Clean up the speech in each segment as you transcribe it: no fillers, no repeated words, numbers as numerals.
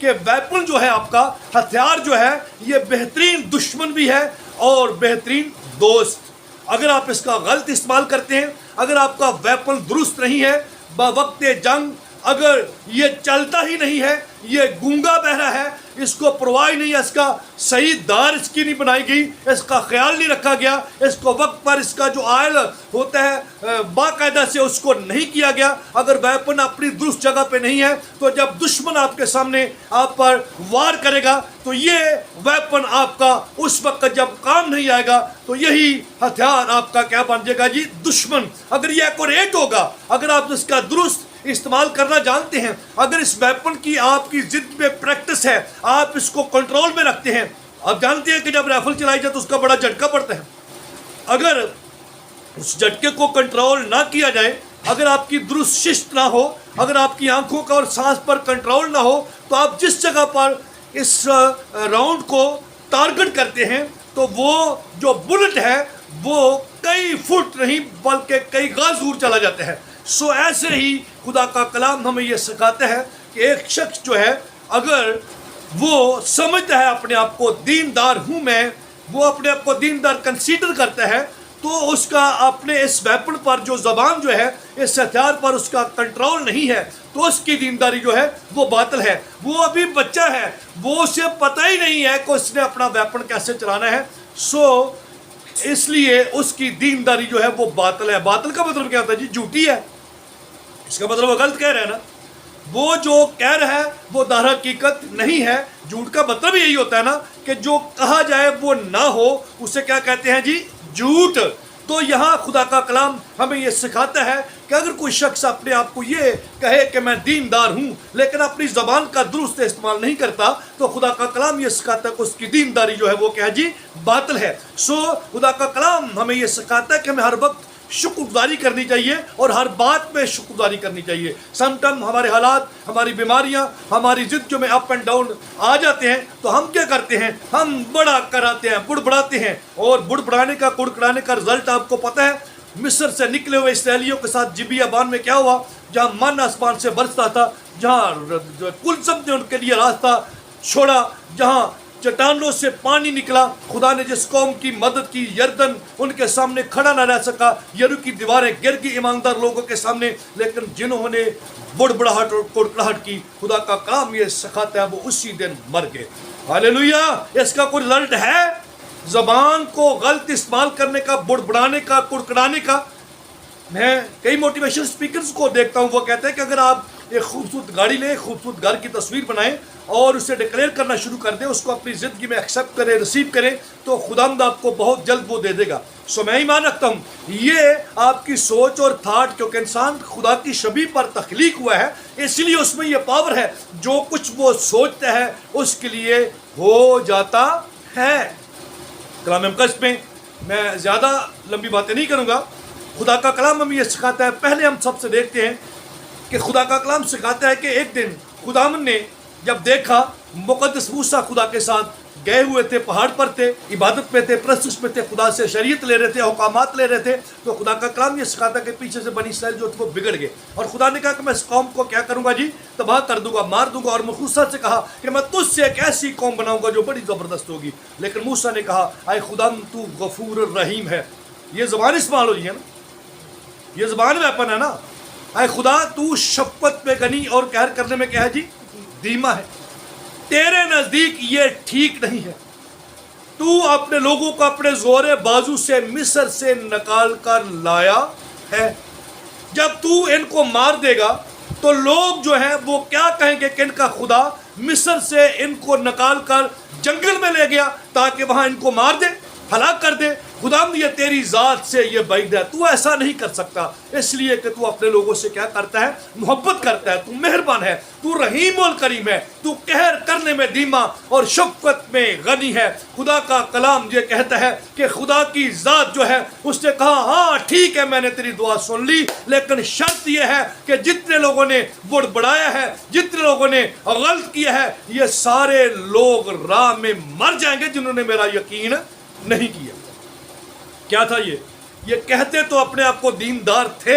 کہ ویپن جو ہے آپ کا ہتھیار جو ہے یہ بہترین دشمن بھی ہے اور بہترین دوست. اگر آپ اس کا غلط استعمال کرتے ہیں، اگر آپ کا ویپن درست نہیں ہے، بوقت جنگ اگر یہ چلتا ہی نہیں ہے، یہ گونگا بہرا ہے، اس کو پرواہ نہیں ہے، اس کا صحیح دار اس کی نہیں بنائی گئی، اس کا خیال نہیں رکھا گیا، اس کو وقت پر اس کا جو آئل ہوتا ہے باقاعدہ سے اس کو نہیں کیا گیا، اگر ویپن اپنی درست جگہ پہ نہیں ہے، تو جب دشمن آپ کے سامنے آپ پر وار کرے گا تو یہ ویپن آپ کا اس وقت جب کام نہیں آئے گا تو یہی ہتھیار آپ کا کیا بن جائے گا جی؟ دشمن. اگر یہ ایکوریٹ ہوگا، اگر آپ اس کا درست استعمال کرنا جانتے ہیں، اگر اس ویپن کی آپ کی ضد میں پریکٹس ہے، آپ اس کو کنٹرول میں رکھتے ہیں. آپ جانتے ہیں کہ جب رائفل چلائی جائے تو اس کا بڑا جھٹکا پڑتا ہے. اگر اس جھٹکے کو کنٹرول نہ کیا جائے، اگر آپ کی درست ششت نہ ہو، اگر آپ کی آنکھوں کا اور سانس پر کنٹرول نہ ہو، تو آپ جس جگہ پر اس راؤنڈ کو ٹارگٹ کرتے ہیں تو وہ جو بلٹ ہے وہ کئی فٹ نہیں بلکہ کئی گز دور چلا جاتا ہے. سو ایسے ہی خدا کا کلام ہمیں یہ سکھاتا ہے کہ ایک شخص جو ہے اگر وہ سمجھتا ہے اپنے آپ کو دیندار ہوں میں، وہ اپنے آپ کو دیندار کنسیڈر کرتا ہے، تو اس کا اپنے اس ویپن پر جو زبان جو ہے، اس ہتھیار پر اس کا کنٹرول نہیں ہے، تو اس کی دینداری جو ہے وہ باطل ہے. وہ ابھی بچہ ہے، وہ اسے پتہ ہی نہیں ہے کہ اس نے اپنا ویپن کیسے چلانا ہے. سو اس لیے اس کی دینداری جو ہے وہ باطل ہے. باطل کا مطلب کیا ہوتا ہے جی؟ جھوٹی ہے. اس کا مطلب وہ غلط کہہ رہے ہیں نا. وہ جو کہہ رہا ہے وہ در حقیقت نہیں ہے. جھوٹ کا مطلب یہی ہوتا ہے نا کہ جو کہا جائے وہ نہ ہو، اسے کیا کہتے ہیں جی؟ جھوٹ. تو یہاں خدا کا کلام ہمیں یہ سکھاتا ہے کہ اگر کوئی شخص اپنے آپ کو یہ کہے کہ میں دیندار ہوں لیکن اپنی زبان کا درست استعمال نہیں کرتا، تو خدا کا کلام یہ سکھاتا ہے کہ اس کی دینداری جو ہے وہ کیا جی؟ باطل ہے. سو خدا کا کلام ہمیں یہ سکھاتا ہے کہ ہمیں ہر وقت شکر گزاری کرنی چاہیے اور ہر بات میں شکر گزاری کرنی چاہیے. سم ٹائم ہمارے حالات، ہماری بیماریاں، ہماری ضد جو میں اپ اینڈ ڈاؤن آ جاتے ہیں تو ہم کیا کرتے ہیں؟ ہم بڑا کراتے ہیں، بڑبڑاتے ہیں، اور بڑبڑانے کا کڑکڑانے کا رزلٹ آپ کو پتہ ہے. مصر سے نکلے ہوئے اسرائیلیوں کے ساتھ جبیہ بان میں کیا ہوا؟ جہاں من آسمان سے برستا تھا، جہاں کلثم نے ان کے لیے راستہ چھوڑا، جہاں چٹانوں سے پانی نکلا، خدا نے جس قوم کی مدد کی، یردن ان کے سامنے کھڑا نہ رہ سکا، یریکو کی دیواریں گر گئی ایماندار لوگوں کے سامنے. لیکن جنہوں نے بڑبڑاہٹ اور کڑکڑاہٹ کی، خدا کا کلام یہ سکھاتا ہے وہ اسی دن مر گئے. ہاللیلویا. اس کا کوئی رزلٹ ہے؟ زبان کو غلط استعمال کرنے کا، بڑبڑانے کا، کڑکڑانے کا. میں کئی موٹیویشن اسپیکرز کو دیکھتا ہوں، وہ کہتے ہیں کہ اگر آپ ایک خوبصورت گاڑی لیں، خوبصورت گھر کی تصویر بنائیں اور اسے ڈکلیئر کرنا شروع کر دیں، اس کو اپنی زندگی میں ایکسیپٹ کریں، ریسیو کریں، تو خداوند آپ کو بہت جلد وہ دے دے گا. سو میں ایمان رکھتا ہوں یہ آپ کی سوچ اور تھاٹ، کیونکہ انسان خدا کی شبیہ پر تخلیق ہوا ہے، اس لیے اس میں یہ پاور ہے، جو کچھ وہ سوچتا ہے اس کے لیے ہو جاتا ہے. کلام مقدس میں زیادہ لمبی باتیں نہیں کروں گا. خدا کا کلام ہمیں یہ سکھاتا ہے. پہلے ہم سب سے دیکھتے ہیں کہ خدا کا کلام سکھاتا ہے کہ ایک دن خداوند نے جب دیکھا مقدس موسیٰ خدا کے ساتھ گئے ہوئے تھے، پہاڑ پر تھے، عبادت میں تھے، پرستش میں تھے، خدا سے شریعت لے رہے تھے، حکامات لے رہے تھے، تو خدا کا کلام یہ سکھاتا ہے کہ پیچھے سے بنی اسرائیل جو تھے وہ بگڑ گئے، اور خدا نے کہا کہ میں اس قوم کو کیا کروں گا جی؟ تباہ کر دوں گا، مار دوں گا. اور موسیٰ سے کہا کہ میں تجھ سے ایک ایسی قوم بناؤں گا جو بڑی زبردست ہوگی. لیکن موسیٰ نے کہا اے خدا تو غفور الرحیم ہے. یہ زبان استعمال ہوئی ہے نا، یہ زبان ویپن ہے نا. اے خدا تو شفقت میں غنی اور قہر کرنے میں کیا ہے جی؟ دھیما ہے. تیرے نزدیک یہ ٹھیک نہیں ہے. تو اپنے لوگوں کو اپنے زور بازو سے مصر سے نکال کر لایا ہے. جب تو ان کو مار دے گا تو لوگ جو ہیں وہ کیا کہیں گے کہ ان کا خدا مصر سے ان کو نکال کر جنگل میں لے گیا تاکہ وہاں ان کو مار دے، ہلاک کر دے. خداوند یہ تیری ذات سے یہ بعید ہے، تو ایسا نہیں کر سکتا، اس لیے کہ تو اپنے لوگوں سے کیا کرتا ہے؟ محبت کرتا ہے، تو مہربان ہے، تو رحیم الکریم ہے، تو قہر کرنے میں دھیما اور شفقت میں غنی ہے. خدا کا کلام یہ کہتا ہے کہ خدا کی ذات جو ہے اس نے کہا ہاں ٹھیک ہے میں نے تیری دعا سن لی، لیکن شرط یہ ہے کہ جتنے لوگوں نے بڑبڑایا ہے، جتنے لوگوں نے غلط کیا ہے، یہ سارے لوگ راہ میں مر جائیں گے جنہوں نے میرا یقین نہیں کیا. کیا تھا یہ کہتے تو اپنے آپ کو دیندار تھے،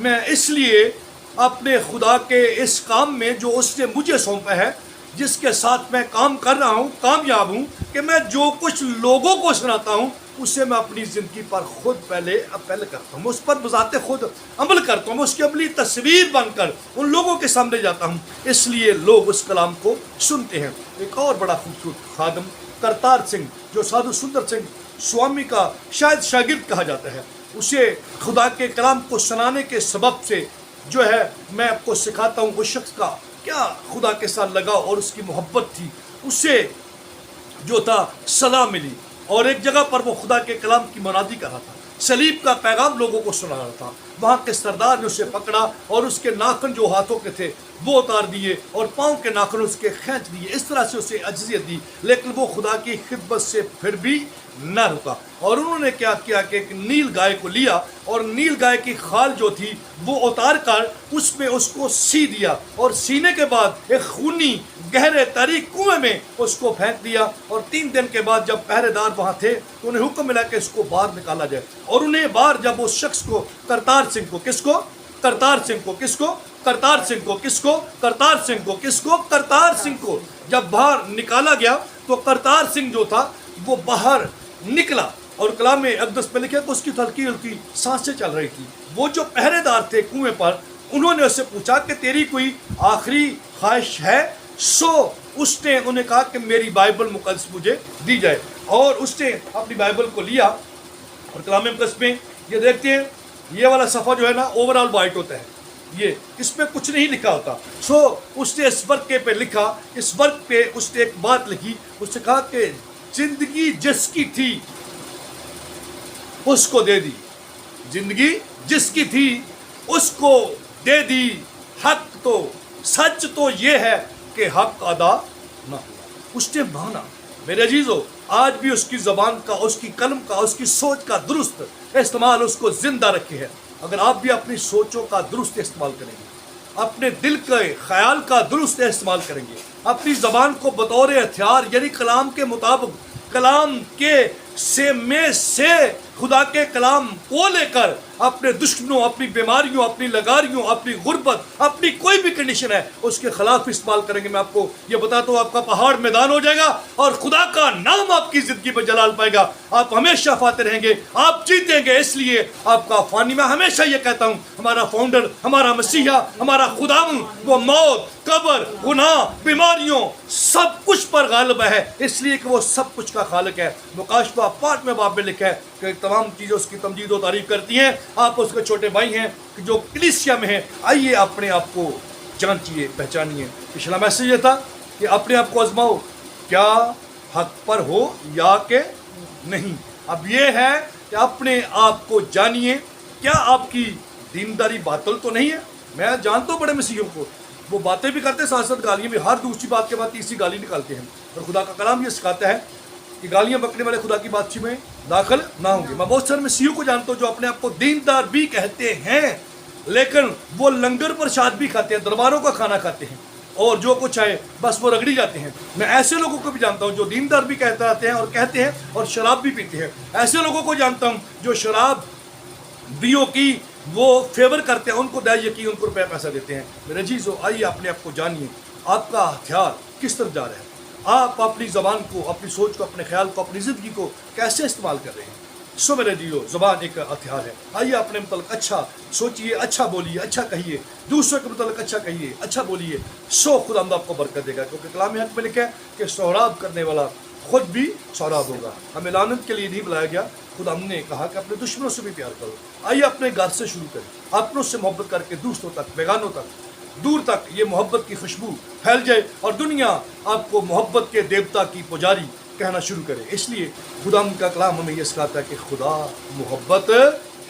میں اس لیے اپنے خدا کے اس کام میں جو اس نے مجھے سونپا ہے، جس کے ساتھ میں کام کر رہا ہوں، کامیاب ہوں کہ میں جو کچھ لوگوں کو سناتا ہوں اسے میں اپنی زندگی پر خود پہلے کرتا ہوں، اس پر بذات خود عمل کرتا ہوں، میں اس کی عملی تصویر بن کر ان لوگوں کے سامنے جاتا ہوں، اس لیے لوگ اس کلام کو سنتے ہیں۔ ایک اور بڑا خوبصورت خادم کرتار سنگھ، جو سادھو سندر سنگھ سوامی کا شاید شاگرد کہا جاتا ہے، اسے خدا کے کلام کو سنانے کے سبب سے جو ہے میں آپ کو سکھاتا ہوں، وہ شخص کا کیا خدا کے ساتھ لگاؤ اور اس کی محبت تھی، اسے جو تھا صلاح ملی، اور ایک جگہ پر وہ خدا کے کلام کی منادی کر رہا تھا، صلیب کا پیغام لوگوں کو سنا رہا تھا، وہاں کے سردار نے اسے پکڑا اور اس کے ناخن جو ہاتھوں کے تھے وہ اتار دیے اور پاؤں کے ناخن اس کے کھینچ دیے، اس طرح سے اسے عجزیت دی، لیکن وہ خدا کی خدمت سے پھر بھی نہ رکا، اور انہوں نے کیا کیا کہ ایک نیل گائے کو لیا اور نیل گائے کی خال جو تھی وہ اتار کر اس میں اس کو سی دیا، اور سینے کے بعد ایک خونی گہرے تاریک کنویں میں اس کو پھینک دیا، اور 3 دن کے بعد جب پہرے دار وہاں تھے تو انہیں حکم ملا کہ اس کو باہر نکالا جائے، اور انہیں باہر جب اس شخص کو کرتار سنگھ کو جب باہر نکالا گیا تو کرتار سنگھ جو تھا وہ باہر نکلا، اور کلام اقدس میں لکھا کہ اس کی ہلکی ہلکی سانسیں چل رہی تھی۔ وہ جو پہرے دار تھے کنویں پر، انہوں نے اس سے پوچھا کہ تیری کوئی آخری خواہش ہے؟ اس نے انہیں کہا کہ میری بائبل مقدس مجھے دی جائے، اور اس نے اپنی بائبل کو لیا، اور کلام مقدس میں یہ دیکھتے ہیں یہ والا صفحہ جو ہے نا اوورال وائٹ ہوتا ہے، یہ اس پہ کچھ نہیں لکھا ہوتا، اس نے اس ورقے پہ لکھا، اس ورق پہ اس نے ایک بات لکھی، اس نے کہا کہ زندگی جس کی تھی اس کو دے دی، زندگی جس کی تھی اس کو دے دی، حق تو سچ تو یہ ہے کہ حق ادا نہ ہوا۔ اس نے مانا، میرے عزیزو، آج بھی اس کی زبان کا، اس کی قلم کا، اس کی سوچ کا درست استعمال اس کو زندہ رکھے ہے۔ اگر آپ بھی اپنی سوچوں کا درست استعمال کریں گے، اپنے دل کے خیال کا درست استعمال کریں گے، اپنی زبان کو بطور ہتھیار یعنی کلام کے مطابق، کلام کے سے خدا کے کلام کو لے کر اپنے دشمنوں، اپنی بیماریوں، اپنی لگاریوں، اپنی غربت، اپنی کوئی بھی کنڈیشن ہے اس کے خلاف استعمال کریں گے، میں آپ کو یہ بتاتا ہوں آپ کا پہاڑ میدان ہو جائے گا، اور خدا کا نام آپ کی زندگی میں جلال پائے گا، آپ ہمیشہ فاتح رہیں گے، آپ جیتیں گے۔ اس لیے آپ کا فانی، میں ہمیشہ یہ کہتا ہوں، ہمارا فاؤنڈر، ہمارا مسیحا، ہمارا خداوند، وہ موت، قبر، گناہ، بیماریوں سب کچھ پر غالب ہے، اس لیے کہ وہ سب کچھ کا خالق ہے۔ مکاشفہ 5 میں باب میں لکھا ہے کہ تمام چیزیں اس کی تمجید و تعریف کرتی ہیں، آپ اس کے چھوٹے بھائی ہیں جو کلیسیا میں ہیں، آئیے اپنے آپ کو جانچیے، پہچانیے۔ پچھلا میسج یہ تھا کہ اپنے آپ کو آزماؤ، کیا حق پر ہو یا کہ نہیں۔ اب یہ ہے کہ اپنے آپ کو جانیے، کیا آپ کی دینداری باطل تو نہیں ہے؟ میں جانتا ہوں بڑے مسیحیوں کو، وہ باتیں بھی کرتے ہیں، ساتھ ساتھ گالیاں بھی، ہر دوسری بات کے بعد تیسری گالی نکالتے ہیں، اور خدا کا کلام یہ سکھاتا ہے کہ گالیاں بکنے والے خدا کی بات میں داخل نہ ہوں گے۔ میں بہت سارے مسیحیوں کو جانتا ہوں جو اپنے آپ کو دیندار بھی کہتے ہیں، لیکن وہ لنگر پرشاد بھی کھاتے ہیں، درباروں کا کھانا کھاتے ہیں، اور جو کچھ آئے بس وہ رگڑی جاتے ہیں۔ میں ایسے لوگوں کو بھی جانتا ہوں جو دیندار بھی کہتے ہیں اور شراب بھی پیتے ہیں۔ ایسے لوگوں کو جانتا ہوں جو شراب بیوں کی وہ فیور کرتے ہیں، ان کو دے یقین، ان کو روپے پیسہ دیتے ہیں۔ میرے عزیزو، آئیے اپنے آپ کو جانیے، آپ کا ہتھیار کس طرف جا رہا ہے، آپ اپنی زبان کو، اپنی سوچ کو، اپنے خیال کو، اپنی زندگی کو کیسے استعمال کر رہے ہیں۔ میرے عزیزو، زبان ایک ہتھیار ہے، آئیے اپنے متعلق اچھا سوچیے، اچھا بولیے، اچھا کہیے، دوسروں کے متعلق اچھا کہیے، اچھا بولیے، خدا آپ کو برکت دے گا، کیونکہ کلام حق میں لکھا ہے کہ سوراب کرنے والا خود بھی سوراب ہوگا۔ ہمیں لعنت کے لیے نہیں بلایا گیا، خدا ہم نے کہا کہ اپنے دشمنوں سے بھی پیار کرو۔ آئیے اپنے گھر سے شروع کریں، اپنوں سے محبت کر کے دوسروں تک، بیگانوں تک، دور تک یہ محبت کی خوشبو پھیل جائے، اور دنیا آپ کو محبت کے دیوتا کی پجاری کہنا شروع کرے۔ اس لیے خدا کا کلام ہمیں یہ سکھاتا ہے کہ خدا محبت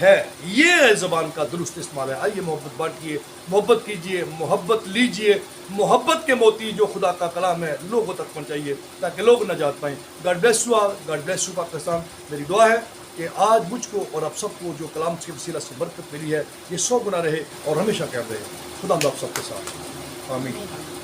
ہے، یہ زبان کا درست استعمال ہے۔ آئیے محبت بانٹیے، محبت کیجیے، محبت لیجیے، محبت کے موتی جو خدا کا کلام ہے لوگوں تک پہنچائیے تاکہ لوگ نجات پائیں۔ God bless you all, God bless you Pakistan. میری دعا ہے کہ آج مجھ کو اور آپ سب کو جو کلام کے وسیلہ سے برکت ملی ہے، یہ 100 گنا رہے اور ہمیشہ قائم رہے۔ خدا آپ سب کے ساتھ، آمین۔